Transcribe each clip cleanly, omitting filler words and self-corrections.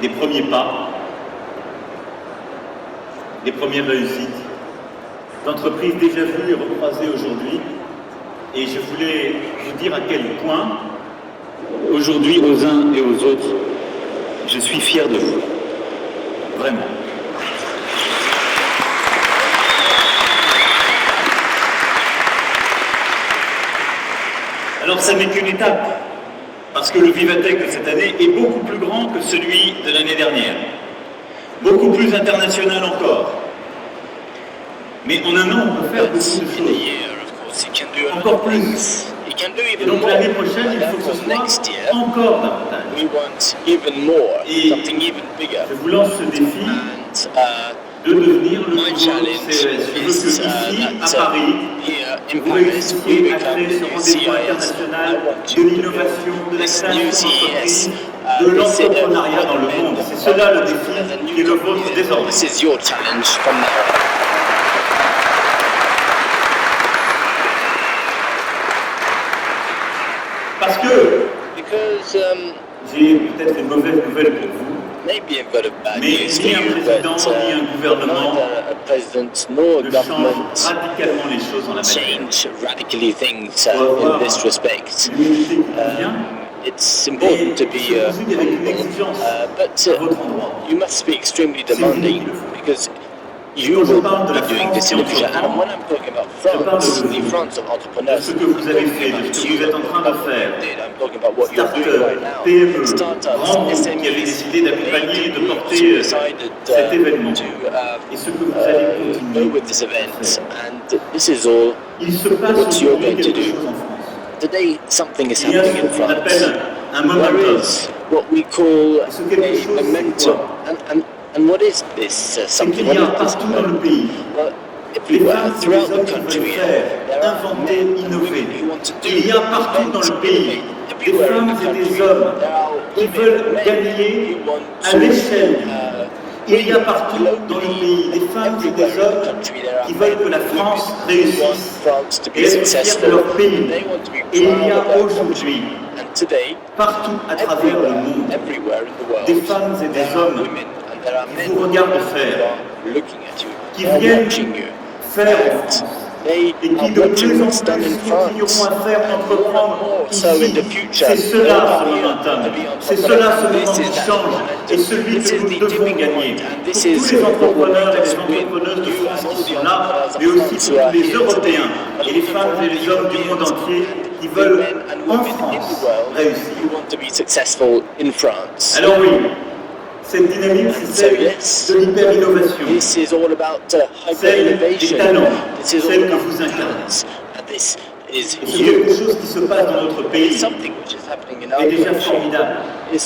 des premiers pas, des premières réussites, d'entreprises déjà vues et recroisées aujourd'hui. Et je voulais vous dire à quel point, aujourd'hui, aux uns et aux autres, je suis fier de vous. Vraiment. Alors, ça n'est qu'une étape, parce que le Vivatech de cette année est beaucoup plus grand que celui de l'année dernière, beaucoup plus international encore. Mais en un an, on peut faire beaucoup de choses, encore plus. Et donc l'année prochaine, il faut que ce soit encore davantage. Et je vous lance ce défi de devenir le nouveau CES. Je veux que ici, à Paris, vous réussissiez à créer ce rendez-vous international de l'innovation, de la création d'entreprise, de l'entrepreneuriat dans le monde. C'est cela le défi qui est le vôtre désormais. Parce que j'ai peut-être une mauvaise nouvelle pour vous. Mais ni un président, ni un gouvernement ne change radicalement les choses en la matière. It's important to be humble, but you must be extremely demanding because you will be doing this in the future. And when I'm talking about France, the France of entrepreneurs, I'm talking about what you're doing right now. Startups, SMEs, you decided to go with this event, and this is all what you're going to do. Today, something is happening in France. There is what we call a momentum. And what is this something? What is this momentum? Well, everywhere, throughout the country, there are men and women who want to do events, innovate. Everywhere in the country, there are women, men who want to Il y a partout dans le pays des femmes et des hommes qui veulent que la France réussisse et être fiers de leur pays. Et il y a aujourd'hui, partout à travers le monde, des femmes et des hommes qui vous regardent faire, qui viennent faire en France. Et qui de plus en plus continueront à faire entreprendre ici. C'est cela ce momentum, c'est cela ce moment qui change et celui que nous devons gagner. Pour tous les entrepreneurs et les entrepreneuses de France qui sont là, mais aussi pour tous les Européens et les femmes et les hommes du monde entier qui veulent en France réussir. Alors oui, cette dynamique, c'est de l'hyper-innovation, celle des talents, celle que vous incarnez. C'est quelque chose qui se passe dans notre pays est déjà formidable. Mais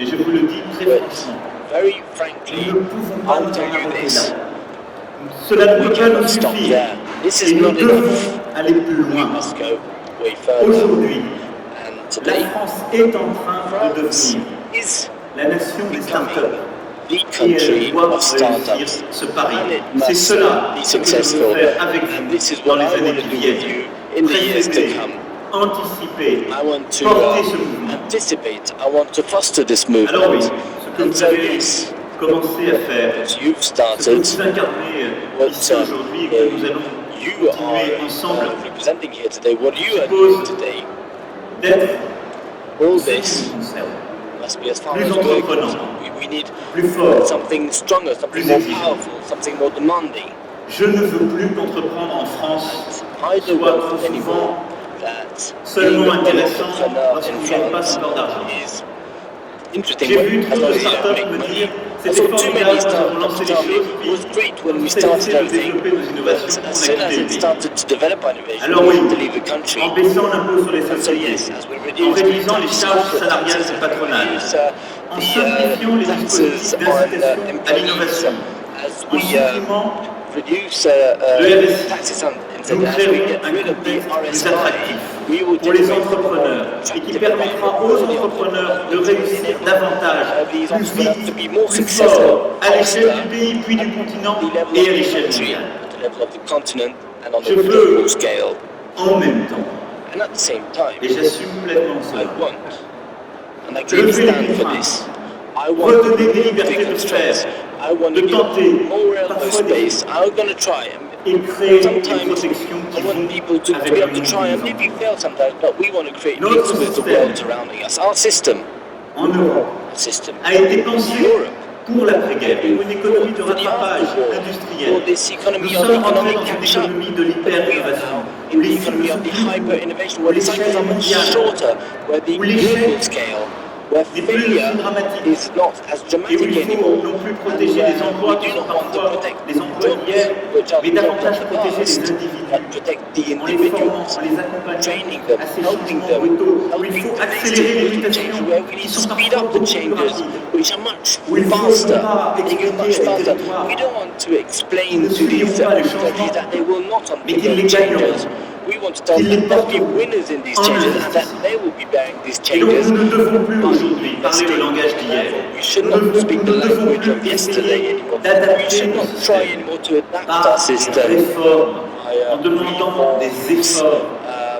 je vous le dis très franchement, nous ne pouvons pas nous arrêter là. Cela ne peut pas nous suffire et nous devons aller plus loin. Aujourd'hui, la France est en train de devenir la nation des startups. Et elle doit réussir ce pari. C'est cela que je veux faire avec vous dans les années qui viennent. Préférer, anticiper, porter ce mouvement. Alors oui, ce que vous avez commencé à faire, ce que vous incarnez ici aujourd'hui et que nous allons continuer ensemble, suppose d'être ce qui nous concerne. Plus entreprenant, plus fort, something stronger, something more powerful, something more demanding. Je ne veux plus qu'entreprendre en France soit trop souvent seulement intéressant lorsqu'il n'y a pas encore d'argent. J'ai vu trop de startups me dire c'était formidable, nous avons lancé les choses, puis on s'est lancé de développer nos innovations, on a quitté le pays. Alors oui, en baissant l'impôt sur les sociétés, en réduisant les charges salariales et patronales, en simplifiant les dispositifs d'incitation à l'innovation, en supprimant le RSI, nous créerons un contexte plus attractif pour les entrepreneurs et qui permettra aux entrepreneurs de réussir davantage, plus vite, plus fort, à l'échelle du pays, puis du continent et à l'échelle mondiale. Je veux en même temps, et j'assume pleinement cela, lever les freins I want redonner des libertés de faire, I want de to give tenter, more elbow parfois des space. I'm going to try. et créer des Sometimes protections I qui vont want people to avec be le able to monde try qui and nous maybe entoure. fail sometimes, but we want to create Notre links with the système world surrounding us. Our system, en Europe system a été pensé in Europe, pour l'après-guerre, pour une économie de for the rattrapage afterwar, industriel. for this Nous economy of sommes entrés economic dans une catch-up. économie de We are l'hyper-innovation, now où in the les economy cycles of the sont plus hyper-innovation, courts, où where the l'échelle cycles are est much mondiale, shorter, where the où l'échec global scale, where n'est plus aussi failure dramatique, is not as et où dramatic il faut anymore, non plus and protéger les where emplois we qui do sont not want to parfois protect les emplois jobs d'hier, which are mais the jobs of davantage the protéger les past, individus, but protect the en les formant, individuals, en les accompagnant training them, à ces helping changements them, brutaux, où il helping faut them accélérer les to change, mutations where we qui need to sont speed parfois up the beaucoup plus changes, rapides, which are much où il faut faster. non pas They go much expliquer à faster. territoires We don't want to qui explain ne to suiviront these pas les countries changements, that they will not mais qu'ils undergo les gagneront, changes. We want to tell qu'ils them les that they'll be porteront winners in these en changes and that investissant. they will be bearing these Et donc changes. nous ne devons plus by aujourd'hui parler le investing. langage d'hier. Therefore, we should Nous not speak the ne devons language of plus yesterday essayer anymore. We d'adapter should nos not try systèmes anymore to adapt par our des system réformes, by en demandant des efforts,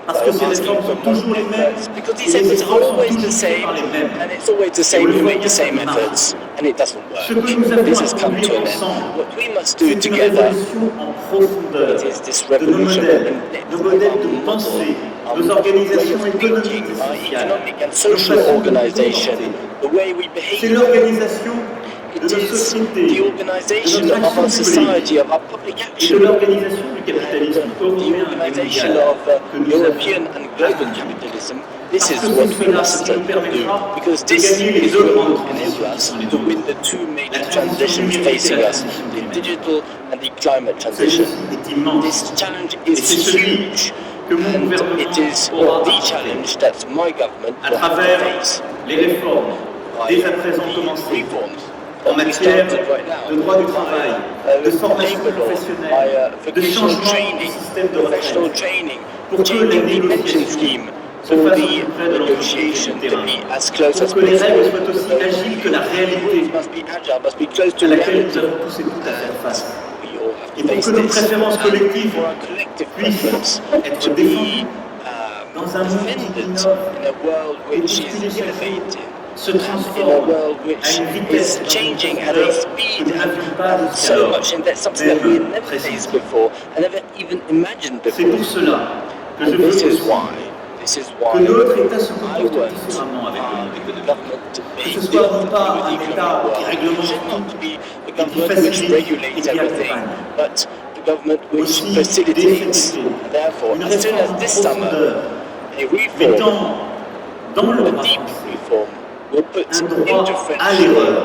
parce que ces asking réformes for sont more toujours les mêmes, efforts, because et these les efforts are efforts sont always the toujours faits same, par les mêmes. and it's always the Et same. on le We voit make bien, the same ça ne marche efforts, and it doesn't Ce que work. nous avons This à has come to conduire an end. ensemble, What we must do c'est une together révolution en profondeur is this de nos revolution modèles, in depth nos of modèles our de model, pensée, our nos way organisations of économiques thinking, et our sociales, economic and nos social façons de nous organization, comporter. the way we C'est behave. l'organisation de It nos is sociétés, the de organization notre of action our publique society, of our public et de action, l'organisation du and capitalisme the européen et organization mondial of que nous European avons and global acquis. capitalism. This Parce is que what c'est we cela must qui nous do, permettra because de this gagner les is deux what grandes will transitions enable qui us sont les to win nôtres. the two major La transition transitions numérique et facing la us, transition the climatique. digital and the climate Ce transition. défi est immense. This challenge Et is c'est celui huge, que mon and gouvernement it is aura the à challenge that my government à will have to travers face. les réformes By dès à présent the commencées reforms en that we matière started right now, de droit du travail, de formation labor law, by professionnelle, de vocational changement du training, système de professional retraite, training, pour que la changing the pension négociation scheme, se for fasse au the plus près de l'entreprise et negotiation du to terrain, be as close pour as que les règles possible. soient aussi agiles que la réalité Rules must be agile, must be close to à laquelle nous reality. avons tous et toutes à faire face. We all have Et to pour face que nos this. préférences And collectives for our collective puissent preference être to défendues be dans un monde qui defended innove in a world et which is bousculé chaque jour, innovative, se in a transforme world à which une vitesse is changing at a que speed nous n'avions pas and so jusqu'alors, much, and that's something that we had même never précis. faced before and never even imagined C'est before. pour cela que je And veux this is aussi why que notre État se I comporte want différemment avec le our monde économique. government to Que behave ce soit non differently pas with the un economic État qui world. It réglemente should tout not be a et qui government which facilite et regulates qui everything, accompagne. but a government which Aussi, dès cet facilitates. été, Therefore, une as soon réforme as this en summer, profondeur a reform, mettant dans le a droit deep français reform, will put un droit into à French l'erreur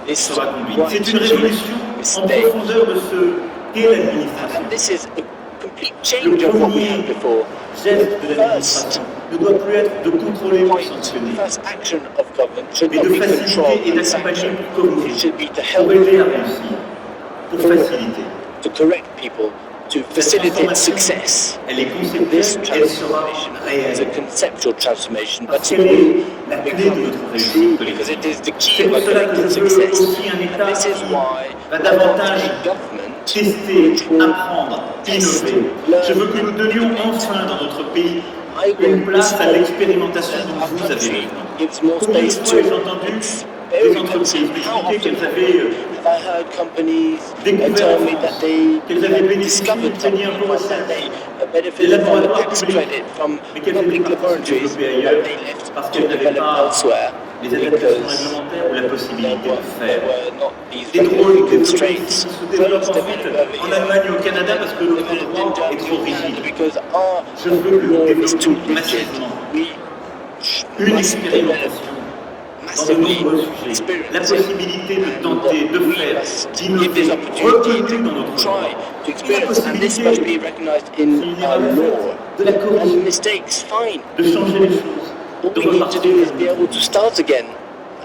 this sera conduite. right C'est une to révolution en mistake. profondeur de ce qu'est l'administration. And this is a complete Le change of what we premier had before. geste de The l'administration ne doit plus être de contrôler ou de point, sanctionner, the first action of government should mais not de be faciliter control et and d'accompagner sanction. pour It corriger, should be to pour help aider à réussir, pour faciliter. to correct people, to Cette facilitate transformation, success. elle est conceptuelle, This elle sera transformation is a réelle, conceptual transformation, but parce it qu'elle est will la clé de become notre true réussite because collective. it is the key C'est of pour our cela que collective je veux success. aussi un État And this is qui why va I want davantage a government tester, which will apprendre, test, innover. learn, Je veux que nous donnions innovate. enfin dans notre pays I une want place à this l'expérimentation that dont our vous avez country besoin. gives more Combien de space fois ai-je to entendu des experiments. entreprises How m'expliquer often qu'elles avaient have I heard companies découvert tell en me that France, they qu'elles avaient bénéficié discovered du something, crédit impôt that recherche, they des benefited from the laboratoires tax publics, credit from mais qu'elles étaient public parties se laboratories développer that ailleurs they left parce to qu'elles n'avaient develop pas elsewhere les adaptations because réglementaires ou la possibilité de there faire. were not these Des drôles regulatory développés constraints. ici se développent Drones ensuite developed en over here. Allemagne et au Canada parce que notre Developed droit in est trop Germany and rigide. because our Je veux que nous law is too développions rigid. massivement We une must develop expérimentation dans de massively nombreux sujets, la experience. possibilité de tenter, de We faire, must give d'innover, this opportunity reconnue dans to notre try droit. to experience, and this possibilité, must be recognized in s'il y our aura le law. fait, de la And corriger, mistakes, fine. de changer les choses, All de we need to do is be repartir. able to start again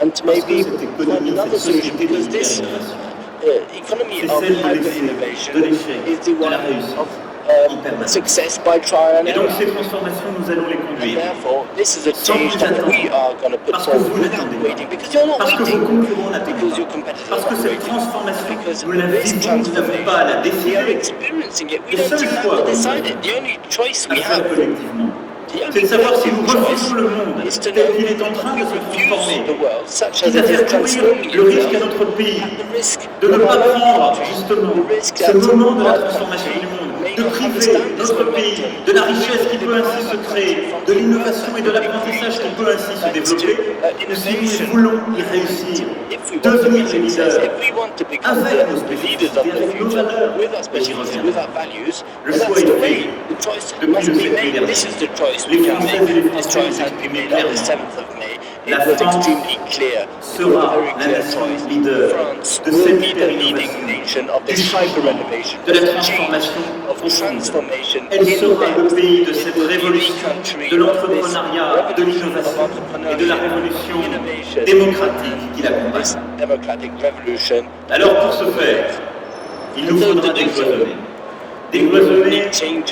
and to Parce que maybe cette find économie, another cette solution société de because this l'hyper-innovation, economy c'est of celle de hyper l'essai, innovation de l'échec, is the de la one réussite, of en permanence. success by trial and Et donc error. ces transformations, nous allons les And conduire. therefore, this is a Sans change plus that attendre. we are going to put Parce que forward vous without n'attendez waiting, pas. because you're not Parce que vos waiting, concurrents n'attendent because your pas. competitors Parce are que not cette waiting, transformation, because nous la this vivons, nous n'avons pas à la transformation, we are décider, experiencing it. We Le don't seul even choix have to que nous decide avons, it. The only choice à we faire have collectivement. c'est de savoir si nous refusons le monde tel qu'il est en train de se transformer, quitte à faire courir le risque à notre pays de ne pas prendre justement ce moment de la transformation du monde, de priver notre pays de la richesse qui peut ainsi se créer, de l'innovation et de l'apprentissage qui peut ainsi se développer, ou si nous voulons y réussir, devenir les leaders avec nos spécificités, avec nos valeurs, et j'y reviendrai. Le choix est fait depuis le 7 mai dernier. Les Françaises et les Français ont exprimé clairement. La France sera la nation leader de cette hyper-innovation, du changement, de la transformation profonde. Elle sera le pays de cette révolution, de l'entrepreneuriat, de l'innovation et de la révolution démocratique qui l'accompagne. Alors pour ce faire, il nous faudra décloisonner. Décloisonner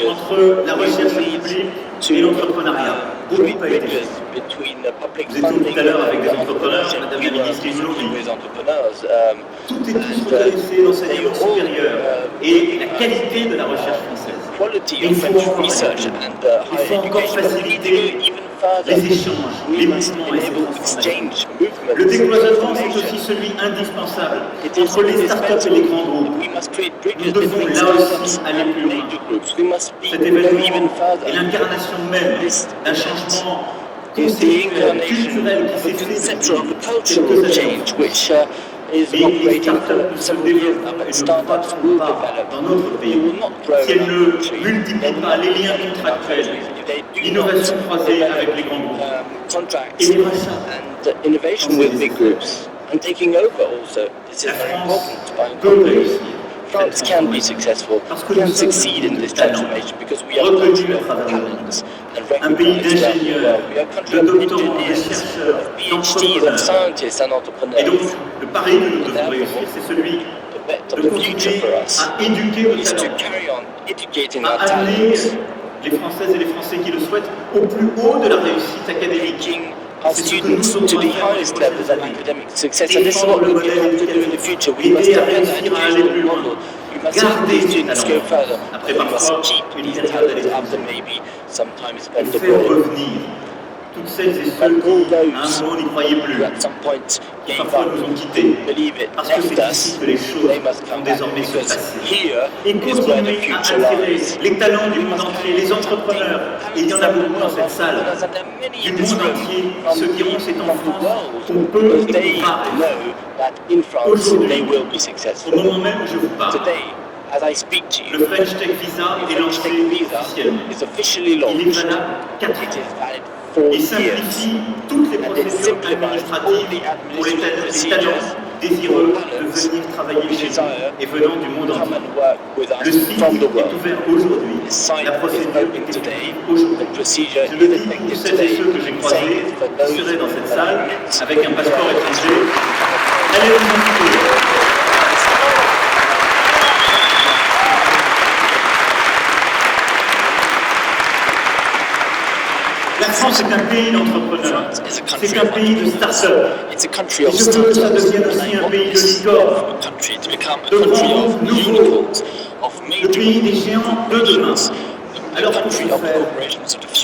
entre la recherche publique et l'entrepreneuriat. Beaucoup a été fait. Vous étiez tout à l'heure avec des entrepreneurs, Madame la ministre, ils nous l'ont dit. Tout est tous reconnaissé l'enseignement supérieur et la qualité de la recherche française. Il faut encore faciliter les échanges, les mouvements et ces transformations. Le décloisonnement, c'est aussi celui indispensable entre les startups et les grands groupes. Nous devons là aussi aller plus loin. Cet événement est l'incarnation même d'un changement conceptuel, culturel qui s'est fait depuis quelques années. Les startups se développent et ne croîtront pas dans notre pays si elles ne multiplient pas les liens contractuels, l'innovation croisée avec les grands groupes et les rachats. La France peut réussir. France can be successful, can succeed in this transformation because we are a country of talents and recognized around the world. We are a country of engineers, of PhDs, of scientists and entrepreneurs. Et donc, le pari que nous devons réussir, c'est celui de continuer à éduquer nos talents, à amener les Françaises et les Français qui le souhaitent au plus haut de la réussite académique. Our students to the highest levels of academic success, and this is what we have to do in the future. We must defend the educational model. We must help these students go further. We must keep these talents after maybe sometimes spend abroad. Toutes celles et ceux qui, à un moment, n'y croyaient plus, parfois nous ont quittés, parce que c'est ici que les choses vont désormais se passer. Et continuer à attirer les talents du monde entier, les entrepreneurs, et il y en a beaucoup dans cette salle, du monde entier, ceux qui diront c'est en France qu'on peut et qu'on va réussir. Aujourd'hui, au moment même où je vous parle, as I speak to you, le French Tech Visa est lancé officiellement. Il est valable 4 ans. Il simplifie toutes les procédures administratives pour les talents désireux de venir travailler chez nous et venant du monde entier. Le site est ouvert aujourd'hui. La procédure est effective aujourd'hui. Je le dis pour celles et ceux que j'ai croisés qui seraient dans cette salle avec un passeport étranger. Allez vous inscrire. La France est un pays d'entrepreneurs, c'est un pays de start-up. Et je veux que ça devienne aussi un pays de licorne, de grands groupes nouveaux, le pays des géants de demain. Alors pour ce faire,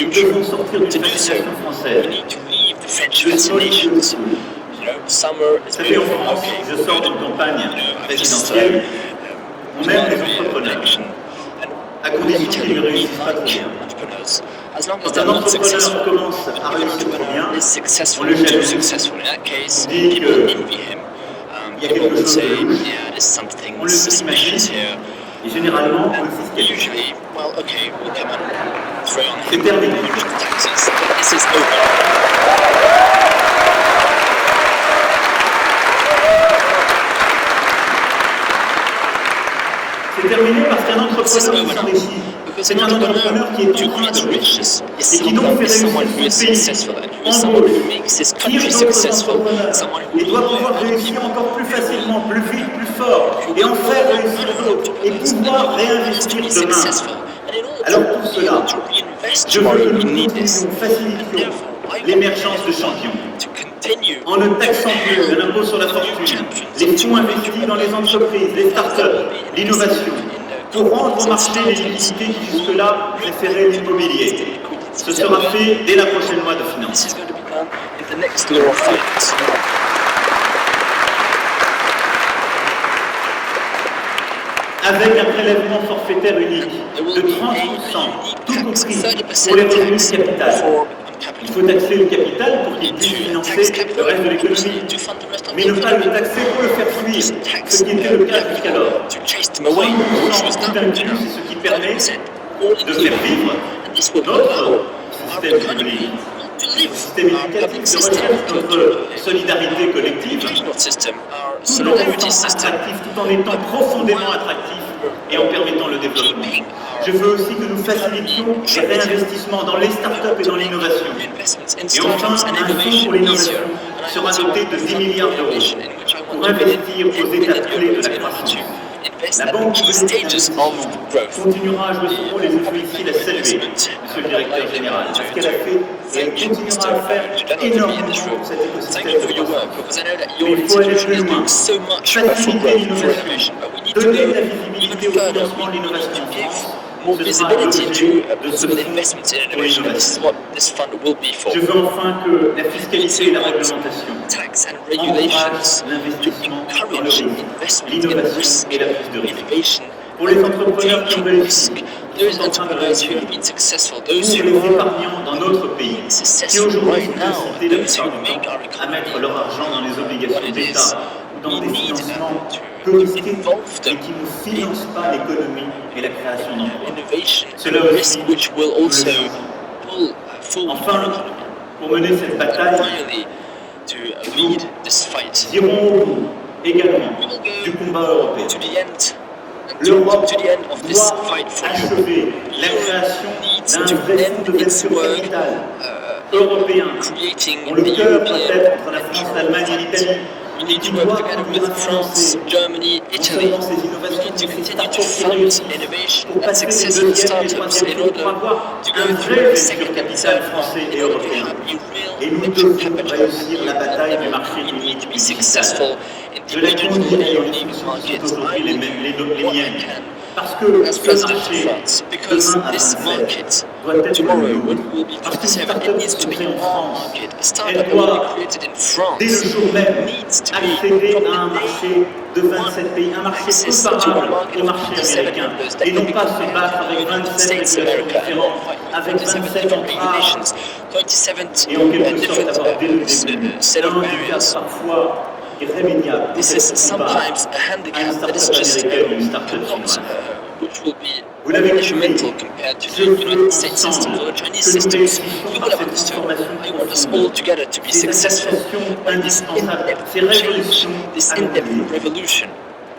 nous devons sortir d'une fascination française, de fascination. Vous savez, en France, je sors d'une campagne présidentielle, on aime les entrepreneurs, à condition qu'ils ne réussissent pas trop bien. Quand un entrepreneur commence à réussir trop bien, on le jette. On dit qu'il y a quelque chose de louche, on le sous-imagine, et généralement, on le fiscalise. C'est terminé. C'est terminé parce qu'un entrepreneur qui s'enrichit, c'est un entrepreneur qui est en train de réussir et qui donc fait réussir son pays, embauche, tire d'autres entrepreneurs et doit pouvoir réussir encore plus facilement, plus vite, plus fort et en faire réussir d'autres et pouvoir réinvestir demain. Alors pour cela, je veux que nous continuions, facilitions l'émergence de champions. En ne taxant plus de l'impôt sur la fortune, les fonds investis dans les entreprises, les start-up, l'innovation, pour rendre au marché les liquidités qui jusque-là préféraient l'immobilier. Ce sera fait dès la prochaine loi de finances. Avec un prélèvement forfaitaire unique de 30%, tout compris pour les revenus du capital. Il faut taxer le capital pour qu'il puisse financer le reste de l'économie, mais ne pas le taxer pour le faire fuir, ce qui était le cas jusqu'alors. 30% tout inclus, c'est ce qui permet de faire vivre notre système public. Le système éducatif de recherche, notre solidarité collective, tout en restant attractif, tout en étant profondément attractif et en permettant le développement. Je veux aussi que nous facilitions les réinvestissements dans les startups et dans l'innovation. Et enfin, un fonds pour l'innovation sera doté de 10 milliards d'euros pour investir aux étapes clés de la croissance. La Banque continuera à jouer son rôle et je veux ici la saluer, Monsieur le Directeur Général, parce qu'elle a fait et elle continuera à faire énormément pour cet écosystème de croissance. Mais il faut aller plus loin, faciliter l'innovation, donner de la visibilité au financement de l'innovation en France. More visibility to possible investments in innovation. This is what this fund will be for. Je veux enfin que la fiscalité et la réglementation tax and regulations to encourage investment in risk et la prise de risque. innovation. Pour les entrepreneurs qui ont réussi, those entrepreneurs who have been successful, those pour who les are épargnants dans notre pays, qui successful aujourd'hui right sont now, incités those who depuis make our longtemps à mettre economy leur argent dans les what obligations it d'État is. ou dans We des need financements to peu risqués involve et them qui ne financent pas l'économie et la création d'emplois. innovation Cela and aussi, risk which will also pull forward Enfin, pour mener cette bataille, finally to lead this fight dirons au bout également du combat européen. to the end. L'Europe To the end of this doit fight for achever la création needs d'un to vrai fonds de end its venture work capital européen, creating dont le the cœur doit European être entre la France, l'Allemagne et l'Italie. We need to work together with France, Germany, Italy. Non seulement ces We innovations, need to mais ces continue to startups qui fund réussissent innovation pour and passer les successful deuxième et startups troisième in tours order pour avoir to un go vrai through the venture second and capital third français round et in order to européen. have a real Et nous venture devons capital réussir la bataille du level. marché We need unique to be digital. successful in Je the l'ai digital conduit dans les unique fonctions qui market. sont aujourd'hui I will les do what I miennes. can Parce que as ce president of marché, France, because demain à this 27, market doit être tomorrow, le when nôtre. we'll be Parce qu'une 27, start-up it needs qui to se be crée en our France, market. A elle startup that will doit, be created in dès le France, jour même, needs to be accéder from à un the marché day de 27 pays, un marché access to a comparable market au of marché 27 américain, members that et non can be pas se compared battre to the avec United 27 States of régulations America and différentes, fight avec 27 27 different entraves, regulations, 27 et en quelque sorte different avoir dès le début set un of handicap barriers. parfois irrémédiable. This is sometimes a handicap that is just not, which will be detrimental compared to the United States systems or the Chinese systems. You will have understood. I want us all together to be successful in this in-depth change, this in-depth revolution.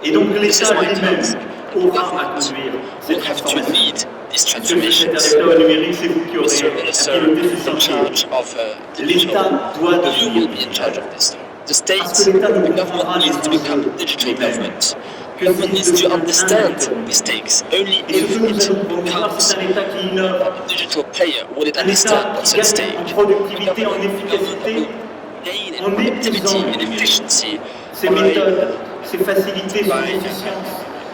Et donc This is l'État my lui-même task. aura à conduire We'll cette have to transformation. lead these Monsieur le transformations. secrétaire d'État au numérique, c'est vous qui Mr. aurez à Minister piloter ce in chantier. charge of digital, L'État doit you devenir will be in charge of this. The state, Parce que l'État ne the comprendra government les needs to become enjeux digital lui-même. government. Que Government s'il needs to devient understand indépendant. these stakes. Only Et ce if que nous it allons promouvoir, becomes c'est un État qui innove, a digital player, will it un understand État what's qui at gagne stake? en productivité, en Government efficacité, will gain in en productivity épuisant and efficiency ses by méthodes, ses facilités, son by efficience,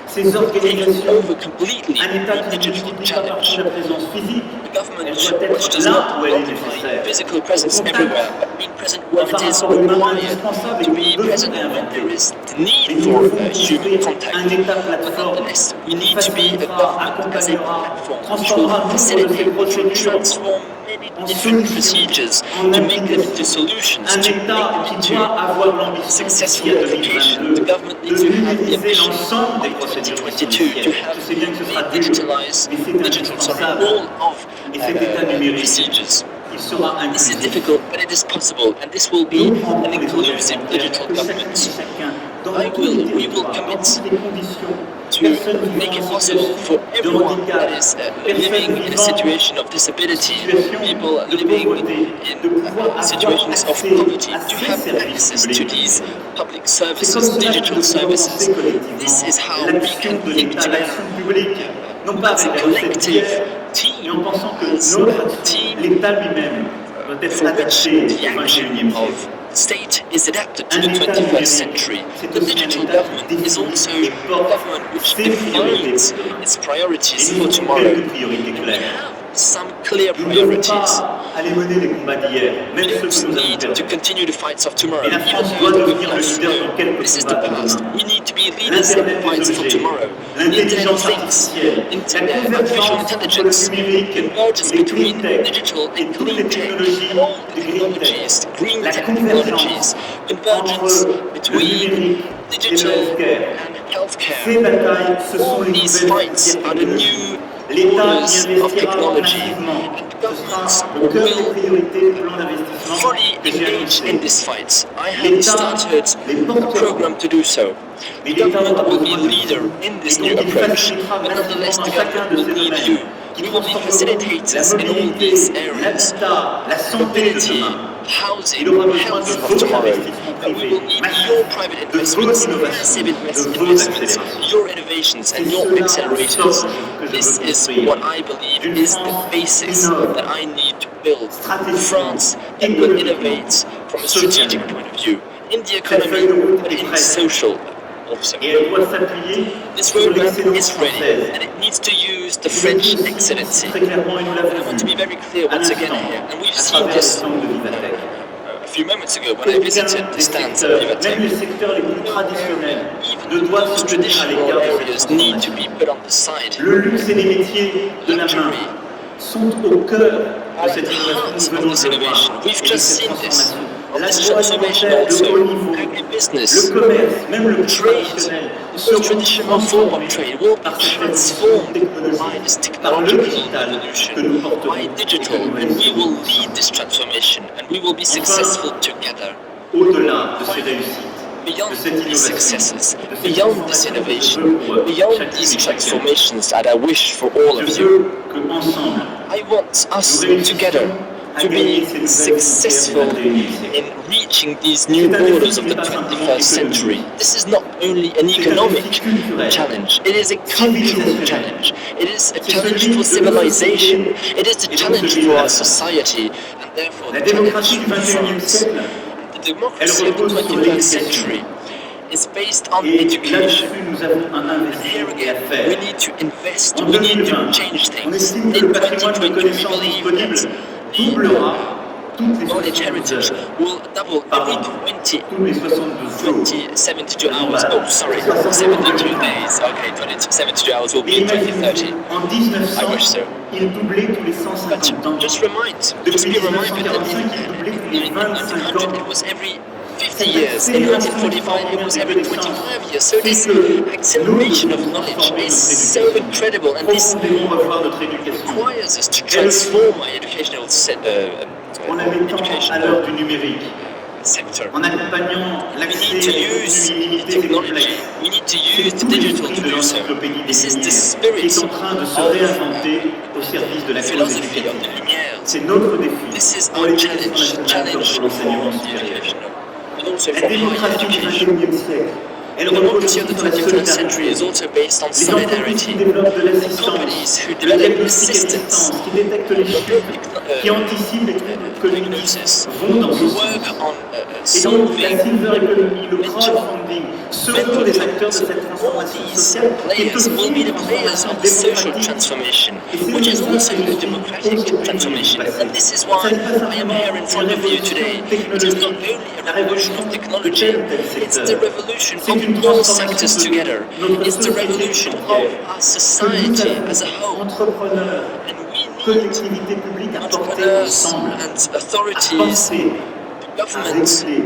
ses taking organisations. over completely Un État the qui ne digital multiplie pas par challenge. la présence physique, The government elle doit which être does là not où elle est multiply nécessaire. physical presence Au contact everywhere, but being present where d'un it is rapport humain required indispensable et to que be nous devons present when réinventer. there is the Et need nous for devons human construire contact. un État But plateforme nonetheless, we qui need to be a facilitera, government as a accompagnera, platform which transformera will nombre de ces facilitate, which will procédures transform many en different solutions, procedures, en to make them into applications. solutions, Un to État make qui them doit into avoir l'ambition d'ici successful à application. 2022 The government de needs to have the numériser ambition l'ensemble by des procédures qui sont 2022 les to siennes. have Je sais bien que ce sera dur, digitalized mais c'est digital, indispensable. all of Et cet État numérique, procedures. il sera This is inclusif. difficult, but it is possible, and this will be Nous an prendrons les inclusive engagements digital que chacun government et chacun, dans we tous les will territoires, dans commit toutes les conditions, to personne make vivant it en possible situation for de everyone handicap, that is personne living in a vivant situation of en disability, situation people de living pauvreté, de pouvoir in avoir situations of accès poverty, à to ces have services access to publics. these public C'est comme services, cela que digital nous devons services. penser collectivement This is how we l'action can de think l'État, together l'action publique, non pas as a avec la recette collective d'hier, team, mais en pensant que as notre a action, team l'État lui-même, doit être for which adapté the au action XXIe siècle. of state is adapted to Un the État 21st numérique, century. c'est The aussi un digital État government qui is also définit et a porte government which ses priorités defines pour demain. its priorities Et for nous avons tomorrow. quelques priorités We claires. have some clear Nous ne devons priorities. pas aller mener les combats d'hier, même We ceux que don't nous avons need to perdus. continue the fights of tomorrow. Et la France Even doit though we've devenir le lost. leader dans quelques This is the combats de past. demain. We need to be leaders in the L'Internet fights des for objets, tomorrow. The Internet of l'intelligence Things, artificielle, la artificial convergence entre le intelligence, numérique convergence et between clean tech digital et and toutes les clean tech, technologies and all the du green tech, technologies, green la tech convergence technologies, convergence entre le between numérique et le digital healthcare. and healthcare. Ces batailles, ce sont All les these nouvelles fights frontières are the technologiques. new L'État borders y of investira technology. massivement. And Ce governments sera le cœur des will priorités du plan d'investissement fully que j'ai engage in annoncé. this fight. I have L'État started les a portera. program to do so. Mais The l'État government aura will be besoin a de leader vous. in this Et new donc il approach, facilitera but nonetheless massivement the dans chacun government de will ces need domaines you. qui We will be transformeront facilitators la in all mobilité, these areas. l'habitat, la santé de Mobility, demain. housing, Il aura besoin health de of vos tomorrow. investissements And we privés, will need massifs, your private de vos investments, innovations, massive de vos investments, accélérations. your innovations and C'est your cela accelerators. ensemble que je This veux is construire. what I believe Une is the France basis innove, that I need to build. stratégiquement, France that will économiquement, innovate from a strategic socialement. point of view, in the Cette economy, feuille de route but est in prête. social also. Et elle doit s'appuyer This sur roadmap l'excellence is ready, française. and it needs to use the Je French le dis excellency. très clairement, et nous And I l'avons want to be vu very clear à once again l'instant, here, and we've à seen travers les this stands de Vivatech. a few moments ago when I Aucun visited the des stands at secteurs, Vivatech. même les secteurs les plus traditionnels, Even ne the doivent most se tenir à traditional l'écart de cette areas need to transformation. be put on the side. Le luxe et les métiers de la main Luxury sont au cœur are de at cette the innovation, heart nous of venons this de le innovation. voir, We've et de just cette seen this. transformation. Of this transformation L'agroalimentaire de haut also, niveau, agribusiness, le commerce, même le plus trade, traditionnel, the seront most traditional form of transformés trade will be par cette révolution transformed by technologique, this par le technological digital que revolution, nous porterons by et que digital, nous and we réussirons will ensemble. lead this transformation, and we will be successful together. Au-delà de ces réussites, Beyond de cette these innovation, successes, de cette beyond this transformation que je innovation, veux pour beyond chacune these et chacun, transformations that I wish for all of je you, veux qu'ensemble, I want us nous réussissions together à to gagner be ces nouvelles successful frontières du XXIe siècle. in reaching these new borders of the 21st century. This is not only an economic challenge, it is a cultural challenge. It is a challenge for civilization. It is a challenge for our society, and therefore La the démocratie challenge du for XXIe France. siècle, The democracy of the 21st century is based on et education. là-dessus nous avons un And investissement here à again, faire. we need to invest, En we need to 2020, change on things. estime que In le patrimoine de 2020, we connaissances believe disponibles that doublera toutes les knowledge 72 heritage heures. will double every 20, Tous les 72 jours. 72 hours. Oh, sorry, 72 days. Okay, got it. 72 hours will Mais be in imaginez, 2030. en I 1900, wish so. il doublait tous les 150 ans. But just be reminded Depuis that 1945, il doublait tous les 25 1900 ans. it was every 50 years. In 1945, it was every 25 years. So this acceleration of knowledge is so incredible, and this Profondément revoir notre éducation. requires us to transform our educational En la mettant à education l'heure du numérique, sector. en accompagnant We l'accès need to aux use contenus illimités et technology. complexes. We need to C'est use the tout digital l'esprit to de do so. l'encyclopédie des This is the Lumières qui spirit est en train de se of réinventer au service de la cause philosophy of the éducative. Lumières. C'est notre défi This is pour our l'éducation challenge, nationale comme challenge pour l'enseignement for the supérieur. educational, but also La for higher démocratie du education. XXIe siècle, elle The repose democracy of the sur la 21st century is solidarité. also based on Les entreprises qui solidarity. développent de Companies l'assistance, who le develop diagnostic à assistance, distance, qui détectent les chutes, qui anticipent les troubles cognitifs, diagnosis, vont dans ce who sens. work on Et donc, la solving silver economy, le crowdfunding seront des acteurs de cette transformation sociale qui est players aussi will be une the players of the social démocratique. transformation, Et c'est which is le also message a que democratic aujourd'hui transformation. passer. And this is why Ça n'est pas I am here in front of you today. It is not only a revolution of technology, it's the revolution C'est une of all transformation sectors de together. notre It's the société revolution of entière. our society as a whole. Entrepreneurs, And we need collectivités publiques à porter entrepreneurs ensemble, and à authorities, penser, à governments. réguler,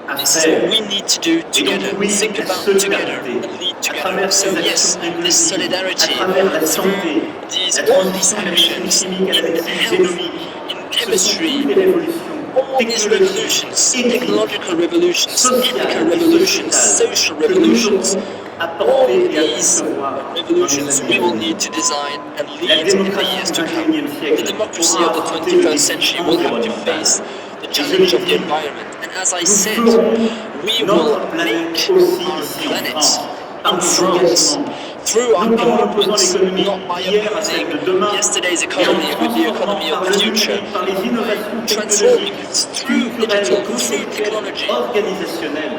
à This is faire. what we need to do together, oui, think la about together, solidarité, and lead à together. travers So ces yes, actions this inclusives, solidarity, à travers la santé, through la all these transition de la actions, médecine chimique à la in médecine health, génomique, in ce sont chemistry, toutes les révolutions all these technologiques, revolutions, éthiques, technological revolutions, sociales ethical et revolutions, sociétales social que nous revolutions, devrons all apporter et à these concevoir dans les revolutions années we à will venir. need to design and La lead in the démocratie years du to come. XXIe The siècle democracy pourra of the affronter 21st les century défis will have to environnementaux. face the Et je challenge l'ai of the dit, environment. And as I nous said, ferons we will notre planète make aussi our ici en planet France par in nos France engagements, through our non pas en opposant commitments, l'économie not by d'hier à celle de opposing demain, yesterday's mais en economy with the transformant economy par of le the future, numérique, par les innovations transforming technologiques, through culturelles, digital, through conceptuelles, technology, organisationnelles,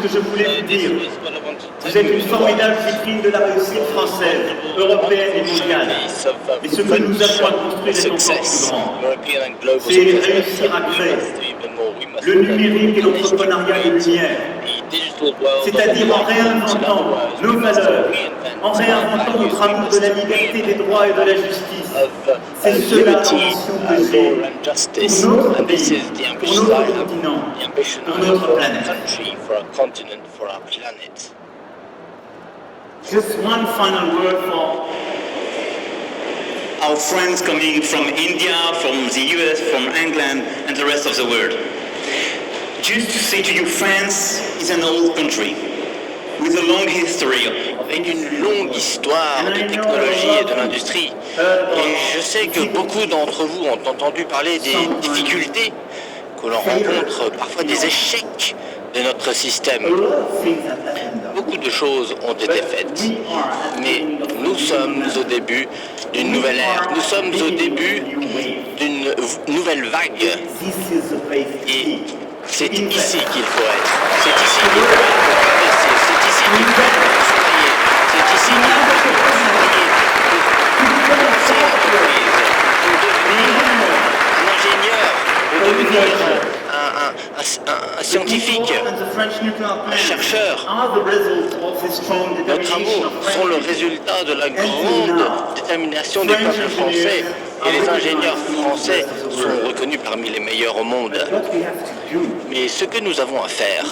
que je voulais vous dire. Vous êtes une formidable vitrine de la réussite française, européenne et mondiale. Et ce que nous avons à construire est encore plus grand. C'est réussir à créer le numérique et l'entrepreneuriat de lumière. C'est-à-dire en réinventant nos valeurs, en réinventant notre amour de la liberté, des droits et de la justice. C'est cela l'ambition que j'ai pour notre pays, pour notre continent, pour notre planète. Just one final word for our friends coming from India, from the US, from England, and the rest of the world. Just to say to you, France is an old country with a long history. Avec une longue histoire de technologie et de l'industrie. Et je sais que beaucoup d'entre vous ont entendu parler des difficultés que l'on rencontre, parfois des échecs de notre système. Beaucoup de choses ont été faites, mais nous sommes au début d'une nouvelle ère. Nous sommes au début d'une nouvelle vague. Et c'est ici qu'il faut être. C'est ici qu'il faut être pour progresser. C'est ici qu'il faut être pour surveiller. C'est ici qu'il faut être pour surveiller, pour lancer l'entreprise, pour devenir un ingénieur, pour devenir un scientifique, un chercheur. Notre amour sont le résultat de la grande détermination du peuple français et les ingénieurs français sont reconnus parmi les meilleurs au monde. Mais ce que nous avons à faire,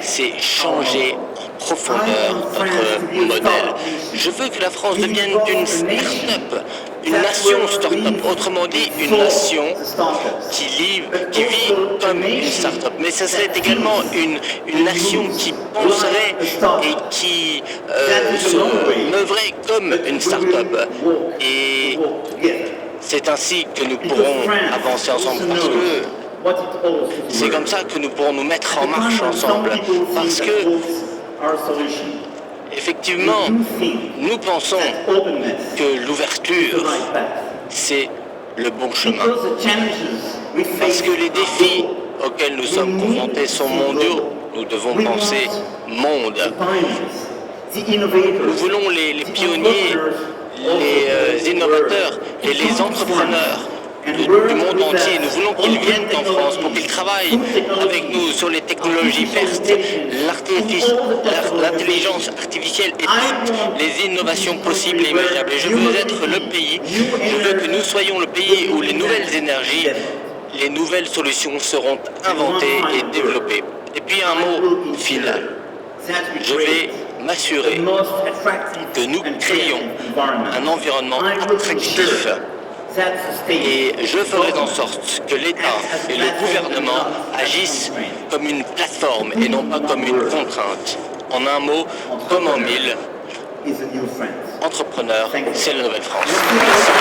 c'est changer en profondeur notre modèle. Je veux que la France devienne une start-up, une nation start-up, autrement dit une nation qui vit comme une start-up. Mais ce serait également une nation qui penserait et qui se meuvrait comme une start-up. Et c'est ainsi que nous pourrons avancer ensemble, parce que c'est comme ça que nous pourrons nous mettre en marche ensemble, parce que effectivement, nous pensons que l'ouverture, c'est le bon chemin. Parce que les défis auxquels nous sommes confrontés sont mondiaux, nous devons penser monde. Nous voulons les pionniers, les innovateurs et les entrepreneurs du monde entier. Nous voulons qu'ils viennent en France pour qu'ils travaillent avec nous sur les technologies vertes, l'intelligence artificielle et toutes les innovations possibles et imaginables. Et je veux être le pays, je veux que nous soyons le pays où les nouvelles énergies, les nouvelles solutions seront inventées et développées. Et puis un mot final. Je vais m'assurer que nous créons un environnement attractif. Et je ferai en sorte que l'État et le gouvernement agissent comme une plateforme et non pas comme une contrainte. En un mot, comme en mille, entrepreneur, c'est la Nouvelle-France. Merci.